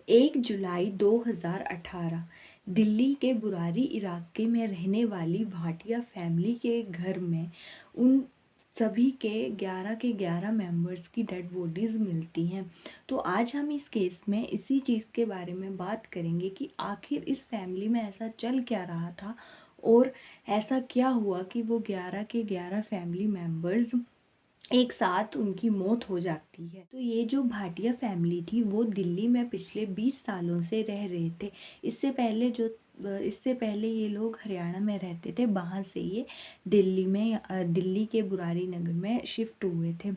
1 जुलाई 2018 दिल्ली के बुरारी इलाके में रहने वाली भाटिया फैमिली के घर में उन सभी के 11 मेंबर्स की डेड बॉडीज़ मिलती हैं। तो आज हम इस केस में इसी चीज़ के बारे में बात करेंगे कि आखिर इस फैमिली में ऐसा चल क्या रहा था और ऐसा क्या हुआ कि वो 11 के 11 फैमिली मेंबर्स एक साथ उनकी मौत हो जाती है। तो ये जो भाटिया फैमिली थी वो दिल्ली में पिछले 20 सालों से रह रहे थे। इससे पहले ये लोग हरियाणा में रहते थे, वहाँ से ये दिल्ली के बुरारी नगर में शिफ्ट हुए थे।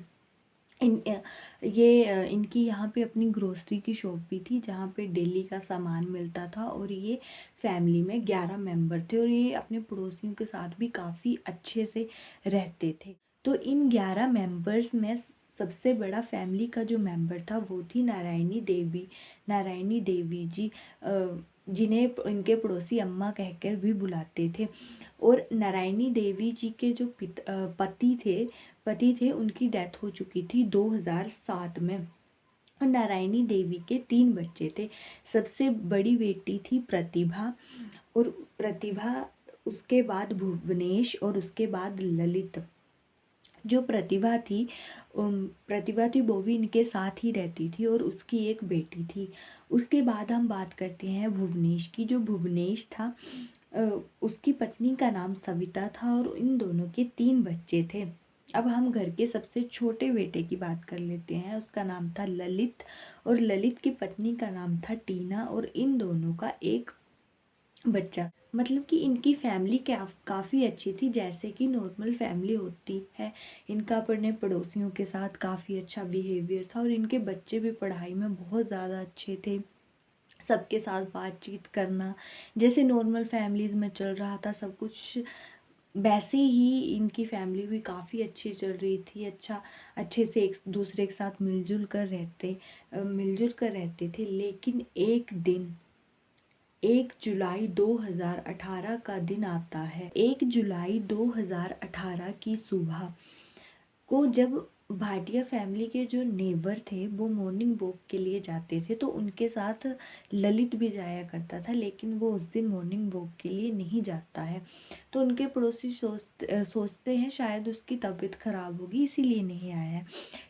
इनकी यहाँ पे अपनी ग्रोसरी की शॉप भी थी जहाँ पे डेली का सामान मिलता था और ये फैमिली में 11 मेंबर थे और ये अपने पड़ोसियों के साथ भी काफ़ी अच्छे से रहते थे। तो इन 11 मेंबर्स में सबसे बड़ा फैमिली का जो मेंबर था वो थी नारायणी देवी जी, जिन्हें इनके पड़ोसी अम्मा कहकर भी बुलाते थे। और नारायणी देवी जी के जो पति थे उनकी डेथ हो चुकी थी 2007 में। और नारायणी देवी के 3 बच्चे थे। सबसे बड़ी बेटी थी प्रतिभा, और उसके बाद भुवनेश और उसके बाद ललित। जो प्रतिभा थी वो भी इनके साथ ही रहती थी और उसकी एक बेटी थी। उसके बाद हम बात करते हैं भुवनेश की। जो भुवनेश था उसकी पत्नी का नाम सविता था और इन दोनों के 3 बच्चे थे। अब हम घर के सबसे छोटे बेटे की बात कर लेते हैं। उसका नाम था ललित और ललित की पत्नी का नाम था टीना और इन दोनों का एक बच्चा। मतलब कि इनकी फैमिली काफ़ी अच्छी थी, जैसे कि नॉर्मल फैमिली होती है। इनका अपने पड़ोसियों के साथ काफ़ी अच्छा बिहेवियर था और इनके बच्चे भी पढ़ाई में बहुत ज़्यादा अच्छे थे। सबके साथ बातचीत करना जैसे नॉर्मल फैमिलीज़ में चल रहा था सब कुछ, वैसे ही इनकी फैमिली भी काफ़ी अच्छी चल रही थी। अच्छे से एक दूसरे के साथ मिलजुल कर रहते थे। लेकिन एक दिन 1 जुलाई 2018 का दिन आता है। 1 जुलाई 2018 की सुबह को जब भाटिया फैमिली के जो नेबर थे वो मॉर्निंग वॉक के लिए जाते थे, तो उनके साथ ललित भी जाया करता था, लेकिन वो उस दिन मॉर्निंग वॉक के लिए नहीं जाता है। तो उनके पड़ोसी सोचते हैं शायद उसकी तबीयत खराब होगी इसीलिए नहीं आया है।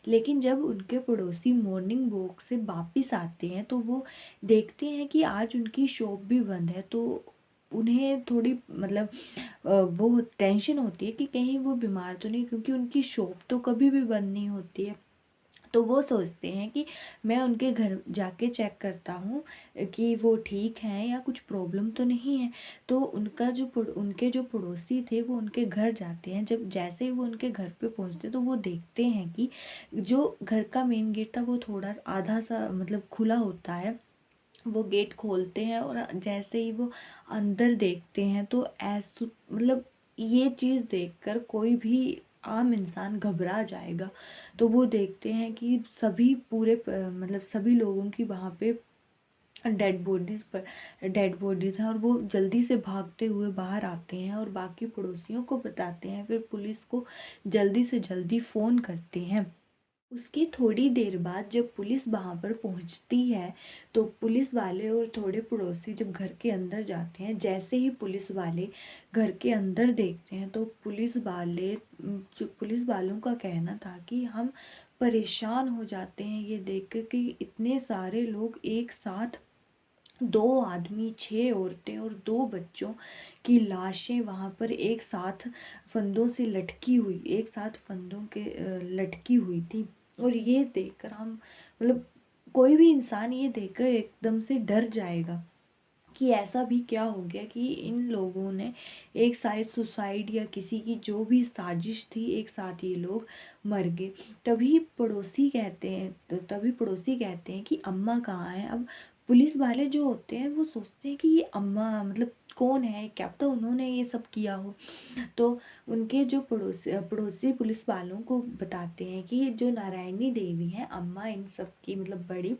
लेकिन जब उनके पड़ोसी मॉर्निंग वॉक से वापस आते हैं तो वो देखते हैं कि आज उनकी शॉप भी बंद है। तो उन्हें थोड़ी मतलब वो टेंशन होती है कि कहीं वो बीमार तो नहीं, क्योंकि उनकी शॉप तो कभी भी बंद नहीं होती है। तो वो सोचते हैं कि मैं उनके घर जाके चेक करता हूँ कि वो ठीक हैं या कुछ प्रॉब्लम तो नहीं है। तो उनके जो पड़ोसी थे वो उनके घर जाते हैं। जैसे ही वो उनके घर पे पहुँचते तो वो देखते हैं कि जो घर का मेन गेट था वो थोड़ा आधा सा मतलब खुला होता है। वो गेट खोलते हैं और जैसे ही वो अंदर देखते हैं तो मतलब ये चीज़ देखकर कोई भी आम इंसान घबरा जाएगा। तो वो देखते हैं कि मतलब सभी लोगों की वहाँ पे डेड बॉडीज़ हैं और वो जल्दी से भागते हुए बाहर आते हैं और बाकी पड़ोसियों को बताते हैं। फिर पुलिस को जल्दी से जल्दी फ़ोन करते हैं। उसकी थोड़ी देर बाद जब पुलिस वहाँ पर पहुँचती है तो पुलिस वाले और थोड़े पड़ोसी जब घर के अंदर जाते हैं, जैसे ही पुलिस वाले घर के अंदर देखते हैं तो पुलिस वालों का कहना था कि हम परेशान हो जाते हैं ये देखकर कि इतने सारे लोग एक साथ, 2 आदमी, 6 औरतें और 2 बच्चों की लाशें वहाँ पर एक साथ फंदों के लटकी हुई थी। और ये देखकर हम मतलब कोई भी इंसान ये देखकर एकदम से डर जाएगा कि ऐसा भी क्या हो गया कि इन लोगों ने एक साइड सुसाइड या किसी की जो भी साजिश थी, एक साथ ये लोग मर गए। तभी पड़ोसी कहते हैं कि अम्मा कहाँ है। अब पुलिस वाले जो होते हैं वो सोचते हैं कि ये अम्मा मतलब कौन है, क्या पता उन्होंने ये सब किया हो। तो उनके जो पड़ोसी पुलिस वालों को बताते हैं कि जो नारायणी देवी हैं अम्मा इन सब की मतलब बड़ी,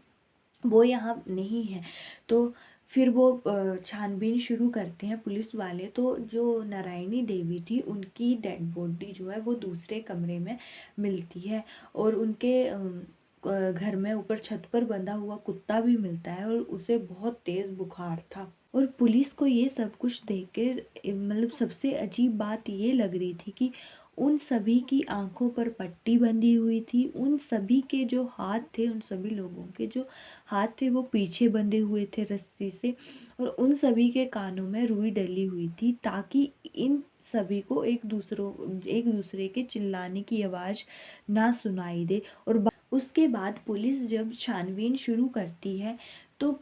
वो यहाँ नहीं है। तो फिर वो छानबीन शुरू करते हैं पुलिस वाले। तो जो नारायणी देवी थी उनकी डेड बॉडी जो है वो दूसरे कमरे में मिलती है और घर में ऊपर छत पर बंधा हुआ कुत्ता भी मिलता है और उसे बहुत तेज़ बुखार था। और पुलिस को ये सब कुछ देखकर मतलब सबसे अजीब बात ये लग रही थी कि उन सभी की आंखों पर पट्टी बंधी हुई थी, उन सभी के जो हाथ थे, उन सभी लोगों के जो हाथ थे वो पीछे बंधे हुए थे रस्सी से, और उन सभी के कानों में रुई डली हुई थी ताकि इन सभी को एक दूसरे के चिल्लाने की आवाज़ ना सुनाई दे। और उसके बाद पुलिस जब छानबीन शुरू करती है तो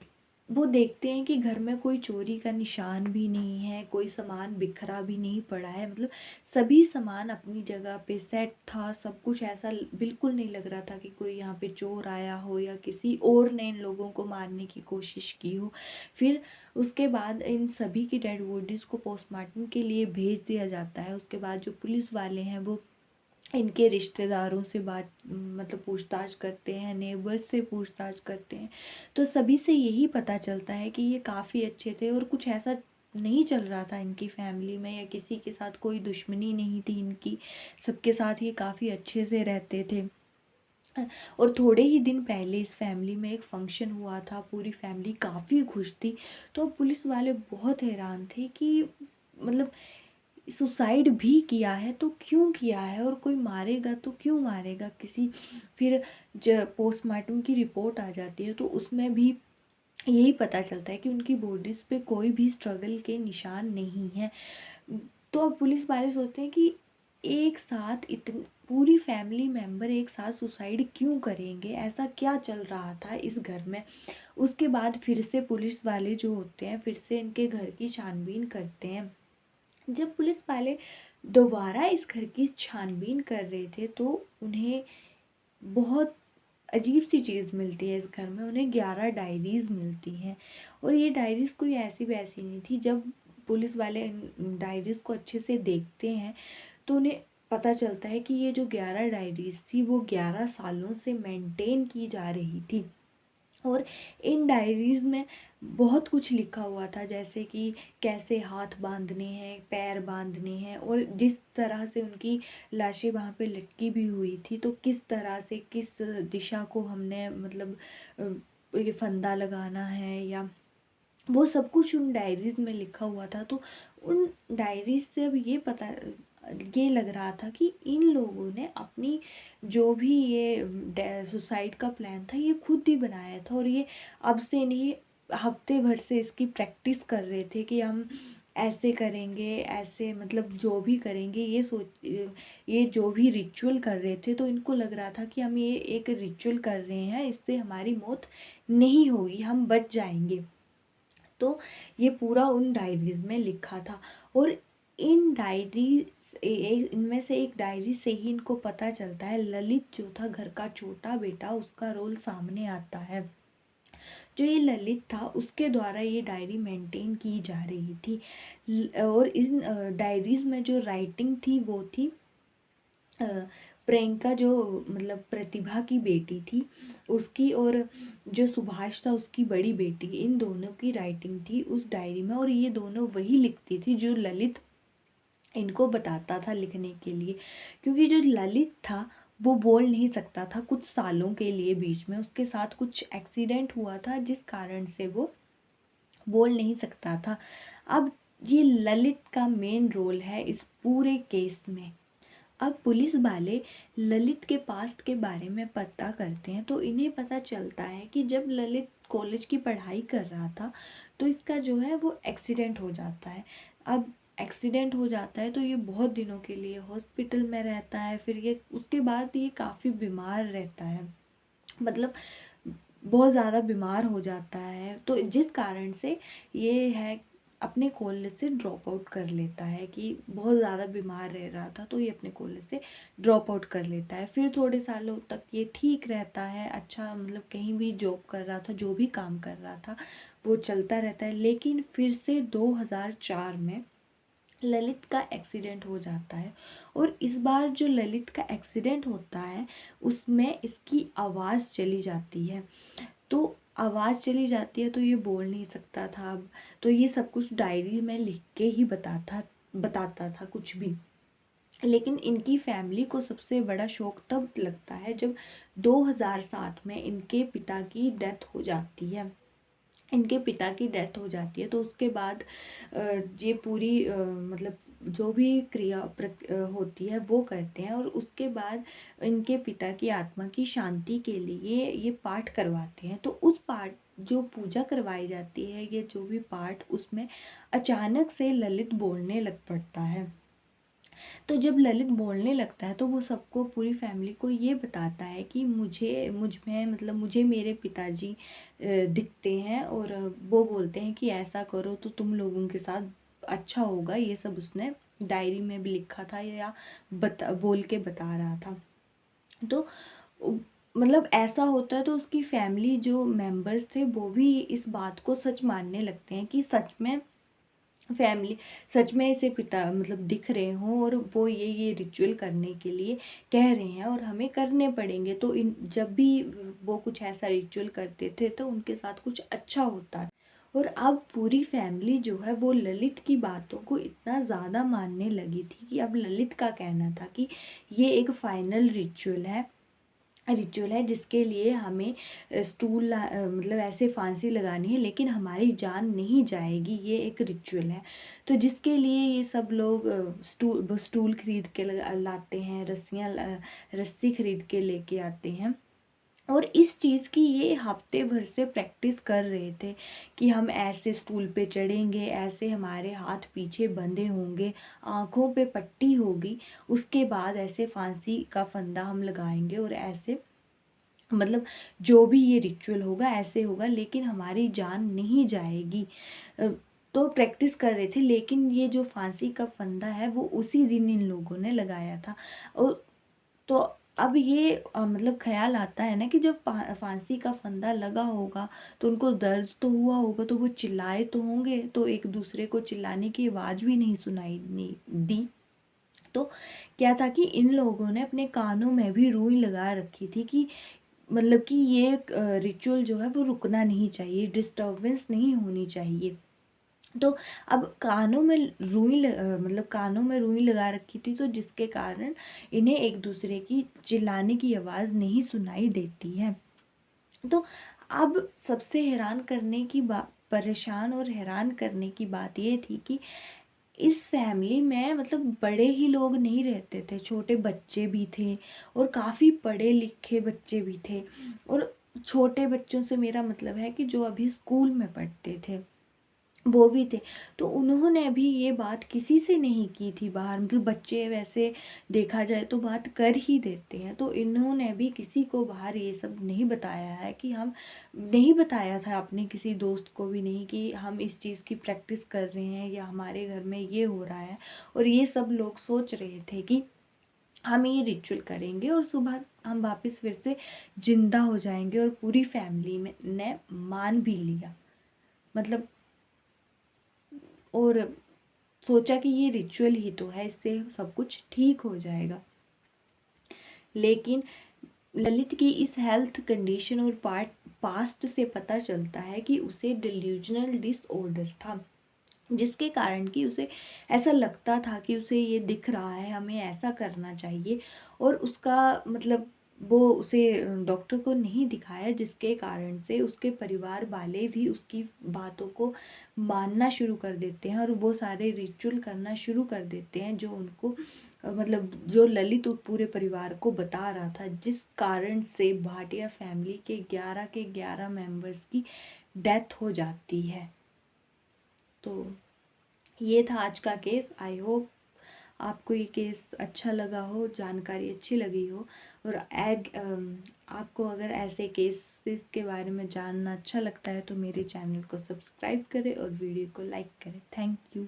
वो देखते हैं कि घर में कोई चोरी का निशान भी नहीं है, कोई सामान बिखरा भी नहीं पड़ा है, मतलब सभी सामान अपनी जगह पे सेट था। सब कुछ ऐसा बिल्कुल नहीं लग रहा था कि कोई यहाँ पे चोर आया हो या किसी और ने इन लोगों को मारने की कोशिश की हो। फिर उसके बाद इन सभी की डेड बॉडीज़ को पोस्टमार्टम के लिए भेज दिया जाता है। उसके बाद जो पुलिस वाले हैं वो इनके रिश्तेदारों से बात मतलब पूछताछ करते हैं, नेबर्स से पूछताछ करते हैं, तो सभी से यही पता चलता है कि ये काफ़ी अच्छे थे और कुछ ऐसा नहीं चल रहा था इनकी फैमिली में, या किसी के साथ कोई दुश्मनी नहीं थी इनकी, सबके साथ ये काफ़ी अच्छे से रहते थे। और थोड़े ही दिन पहले इस फैमिली में एक फंक्शन हुआ था, पूरी फैमिली काफ़ी खुश थी। तो पुलिस वाले बहुत हैरान थे कि मतलब सुसाइड भी किया है तो क्यों किया है, और कोई मारेगा तो क्यों मारेगा किसी। फिर जब पोस्टमार्टम की रिपोर्ट आ जाती है तो उसमें भी यही पता चलता है कि उनकी बॉडीज़ पे कोई भी स्ट्रगल के निशान नहीं है। तो अब पुलिस वाले सोचते हैं कि एक साथ इतनी पूरी फैमिली मेम्बर एक साथ सुसाइड क्यों करेंगे, ऐसा क्या चल रहा था इस घर में। उसके बाद फिर से पुलिस वाले जो होते हैं फिर से इनके घर की छानबीन करते हैं। जब पुलिस वाले दोबारा इस घर की छानबीन कर रहे थे तो उन्हें बहुत अजीब सी चीज़ मिलती है। इस घर में उन्हें 11 डायरीज़ मिलती हैं, और ये डायरीज़ कोई ऐसी वैसी नहीं थी। जब पुलिस वाले इन डायरीज़ को अच्छे से देखते हैं तो उन्हें पता चलता है कि ये जो 11 डायरीज़ थी वो 11 सालों से मेंटेन की जा रही थी। और इन डायरीज़ में बहुत कुछ लिखा हुआ था, जैसे कि कैसे हाथ बांधने हैं, पैर बांधने हैं, और जिस तरह से उनकी लाशें वहाँ पे लटकी भी हुई थी तो किस तरह से किस दिशा को हमने मतलब ये फंदा लगाना है, या वो सब कुछ उन डायरीज़ में लिखा हुआ था। तो उन डायरीज़ से अब ये लग रहा था कि इन लोगों ने अपनी जो भी ये सुसाइड का प्लान था ये खुद ही बनाया था, और ये अब से नहीं हफ्ते भर से इसकी प्रैक्टिस कर रहे थे कि हम ऐसे करेंगे, ऐसे मतलब जो भी करेंगे ये जो भी रिचुअल कर रहे थे तो इनको लग रहा था कि हम ये एक रिचुअल कर रहे हैं, इससे हमारी मौत नहीं होगी, हम बच जाएंगे। तो ये पूरा उन डायरीज़ में लिखा था। और इन डायरी इनमें से एक डायरी से ही इनको पता चलता है, ललित जो था घर का छोटा बेटा, उसका रोल सामने आता है। जो ये ललित था उसके द्वारा ये डायरी मेंटेन की जा रही थी। और इन डायरीज़ में जो राइटिंग थी वो थी अ, प्रियंका जो मतलब प्रतिभा की बेटी थी उसकी, और जो सुभाष था उसकी बड़ी बेटी, इन दोनों की राइटिंग थी उस डायरी में। और ये दोनों वही लिखती थी जो ललित इनको बताता था लिखने के लिए, क्योंकि जो ललित था वो बोल नहीं सकता था कुछ सालों के लिए। बीच में उसके साथ कुछ एक्सीडेंट हुआ था जिस कारण से वो बोल नहीं सकता था। अब ये ललित का मेन रोल है इस पूरे केस में। अब पुलिस वाले ललित के पास्ट के बारे में पता करते हैं तो इन्हें पता चलता है कि जब ललित कॉलेज की पढ़ाई कर रहा था तो इसका जो है वो एक्सीडेंट हो जाता है। अब एक्सीडेंट हो जाता है तो ये बहुत दिनों के लिए हॉस्पिटल में रहता है। फिर ये उसके बाद ये काफ़ी बीमार रहता है, मतलब बहुत ज़्यादा बीमार हो जाता है, तो जिस कारण से ये है अपने कॉलेज से ड्रॉप आउट कर लेता है कि बहुत ज़्यादा बीमार रह रहा था तो ये अपने कॉलेज से ड्रॉप आउट कर लेता है। फिर थोड़े सालों तक ये ठीक रहता है, अच्छा मतलब कहीं भी जॉब कर रहा था, जो भी काम कर रहा था वो चलता रहता है। लेकिन फिर से 2004 में ललित का एक्सीडेंट हो जाता है, और इस बार जो ललित का एक्सीडेंट होता है उसमें इसकी आवाज़ चली जाती है। तो आवाज़ चली जाती है तो ये बोल नहीं सकता था अब, तो ये सब कुछ डायरी में लिख के ही बताता था कुछ भी। लेकिन इनकी फैमिली को सबसे बड़ा शौक तब लगता है जब 2007 में इनके पिता की डेथ हो जाती है। इनके पिता की डेथ हो जाती है तो उसके बाद ये पूरी मतलब जो भी होती है वो करते हैं, और उसके बाद इनके पिता की आत्मा की शांति के लिए ये पाठ करवाते हैं। तो उस पाठ, जो पूजा करवाई जाती है, ये जो भी पाठ, उसमें अचानक से ललित बोलने लग पड़ता है। तो जब ललित बोलने लगता है तो वो सबको, पूरी फैमिली को ये बताता है कि मुझ में मतलब मुझे मेरे पिताजी दिखते हैं, और वो बोलते हैं कि ऐसा करो तो तुम लोगों के साथ अच्छा होगा। ये सब उसने डायरी में भी लिखा था, या बोल के बता रहा था। तो मतलब ऐसा होता है तो उसकी फैमिली जो मेंबर्स थे वो भी इस बात को सच मानने लगते हैं कि फैमिली सच में इसे पिता मतलब दिख रहे हों, और वो ये रिचुअल करने के लिए कह रहे हैं और हमें करने पड़ेंगे। तो इन जब भी वो कुछ ऐसा रिचुअल करते थे तो उनके साथ कुछ अच्छा होता। और अब पूरी फैमिली जो है वो ललित की बातों को इतना ज़्यादा मानने लगी थी कि अब ललित का कहना था कि ये एक फाइनल रिचुअल है जिसके लिए हमें मतलब ऐसे फांसी लगानी है, लेकिन हमारी जान नहीं जाएगी। ये एक रिचुअल है। तो जिसके लिए ये सब लोग स्टूल खरीद के लाते हैं, रस्सी खरीद के लेके आते हैं, और इस चीज़ की ये हफ्ते भर से प्रैक्टिस कर रहे थे कि हम ऐसे स्टूल पे चढ़ेंगे, ऐसे हमारे हाथ पीछे बंधे होंगे, आँखों पे पट्टी होगी, उसके बाद ऐसे फांसी का फंदा हम लगाएंगे, और ऐसे मतलब जो भी ये रिचुअल होगा ऐसे होगा, लेकिन हमारी जान नहीं जाएगी। तो प्रैक्टिस कर रहे थे, लेकिन ये जो फांसी का फंदा है वो उसी दिन इन लोगों ने लगाया था। और तो अब ये मतलब ख्याल आता है ना कि जब फांसी का फंदा लगा होगा तो उनको दर्द तो हुआ होगा, तो वो चिल्लाए तो होंगे, तो एक दूसरे को चिल्लाने की आवाज़ भी नहीं सुनाई नहीं दी। तो क्या था कि इन लोगों ने अपने कानों में भी रुई लगा रखी थी कि मतलब कि ये रिचुअल जो है वो रुकना नहीं चाहिए, डिस्टर्बेंस नहीं होनी चाहिए। तो अब मतलब कानों में रुई लगा रखी थी, तो जिसके कारण इन्हें एक दूसरे की चिल्लाने की आवाज़ नहीं सुनाई देती है। तो अब सबसे परेशान और हैरान करने की बात ये थी कि इस फैमिली में मतलब बड़े ही लोग नहीं रहते थे, छोटे बच्चे भी थे और काफ़ी पढ़े लिखे बच्चे भी थे। और छोटे बच्चों से मेरा मतलब है कि जो अभी स्कूल में पढ़ते थे वो भी थे। तो उन्होंने भी ये बात किसी से नहीं की थी बाहर, मतलब बच्चे वैसे देखा जाए तो बात कर ही देते हैं, तो इन्होंने भी किसी को बाहर ये सब नहीं बताया है कि हम नहीं बताया था अपने किसी दोस्त को भी नहीं कि हम इस चीज़ की प्रैक्टिस कर रहे हैं या हमारे घर में ये हो रहा है। और ये सब लोग सोच रहे थे कि हम ये रिचुअल करेंगे और सुबह हम वापस फिर से जिंदा हो जाएंगे, और पूरी फैमिली ने मान भी लिया, मतलब, और सोचा कि ये रिचुअल ही तो है, इससे सब कुछ ठीक हो जाएगा। लेकिन ललित की इस हेल्थ कंडीशन और पास्ट से पता चलता है कि उसे डिल्यूजनल डिसऑर्डर था, जिसके कारण कि उसे ऐसा लगता था कि उसे ये दिख रहा है, हमें ऐसा करना चाहिए, और उसका मतलब वो उसे डॉक्टर को नहीं दिखाया, जिसके कारण से उसके परिवार वाले भी उसकी बातों को मानना शुरू कर देते हैं और वो सारे रिचुअल करना शुरू कर देते हैं जो उनको मतलब जो ललित पूरे परिवार को बता रहा था, जिस कारण से भाटिया फैमिली के 11 मेंबर्स की डेथ हो जाती है। तो ये था आज का केस। आई होप आपको ये केस अच्छा लगा हो, जानकारी अच्छी लगी हो, और आपको अगर ऐसे केसेस के बारे में जानना अच्छा लगता है तो मेरे चैनल को सब्सक्राइब करें और वीडियो को लाइक करें। Thank you.